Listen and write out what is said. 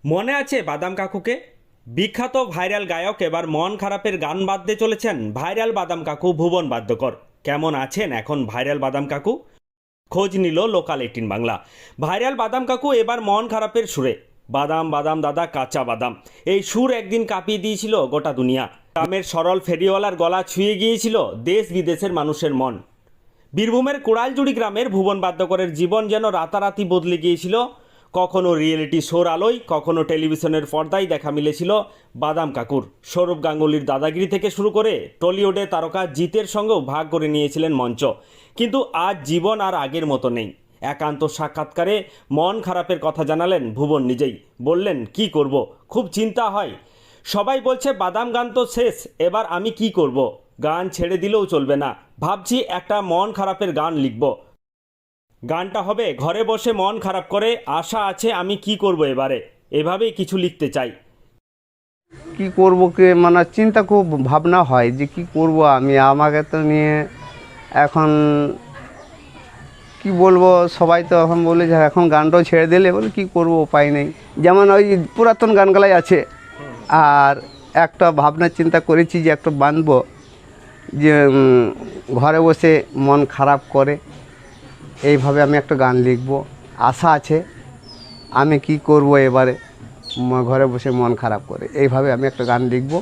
মনে আছে বাদাম কাকুকে? বিখ্যাত ভাইরাল গায়ক এবার মন খারাপের গান বাঁধতে চলেছেন ভাইরাল বাদাম কাকু ভুবন বাদ্যকর। কেমন আছেন এখন ভাইরাল বাদাম কাকু? খোঁজ নিল লোকাল 18 বাংলা। ভাইরাল বাদাম কাকু এবার মন খারাপের সুরে। বাদাম বাদাম দাদা কাঁচা বাদাম, এই সুর একদিন কাঁপিয়ে দিয়েছিল গোটা দুনিয়া। গ্রামের সরল ফেরিওয়ালার গলা ছুঁয়ে গিয়েছিল দেশ বিদেশের মানুষের মন। বীরভূমের কোড়ালজুড়ি গ্রামের ভুবন বাদ্যকরের জীবন যেন রাতারাতি বদলে গিয়েছিল। কখনো রিয়েলিটি শোর আলোয়, কখনো টেলিভিশনের পর্দায় দেখা মিলেছিল বাদাম কাকুর। সৌরভ গাঙ্গুলির দাদাগিরি থেকে শুরু করে টলিউডে তারকা জিতের সঙ্গেও ভাগ করে নিয়েছিলেন মঞ্চ। কিন্তু আজ জীবন আর আগের মতো নেই। একান্ত সাক্ষাৎকারে মন খারাপের কথা জানালেন ভুবন নিজেই। বললেন, কি করব, খুব চিন্তা হয়। সবাই বলছে বাদাম গান তো শেষ, এবার আমি কি করব? গান ছেড়ে দিলেও চলবে না, ভাবছি একটা মন খারাপের গান লিখব। গানটা হবে ঘরে বসে মন খারাপ করে, আশা আছে আমি কি করব এবারে, এভাবেই কিছু লিখতে চাই। কি করব কে মানে চিন্তা খুব ভাবনা হয় যে কি করব আমি, আমাকে তো নিয়ে এখন কি বলবো। সবাই তো এখন বলে যে এখন গানটাও ছেড়ে দিলে, বলে কি করব, উপায় নেই। যেমন ওই পুরাতন গানগুলাই আছে, আর একটা ভাবনা চিন্তা করেছি যে একটা বাঁধবো, যে ঘরে বসে মন খারাপ করে, এইভাবে আমি একটা গান লিখব। আশা আছে আমি কি করব এবারে, ঘরে বসে মন খারাপ করে, এইভাবে আমি একটা গান লিখব।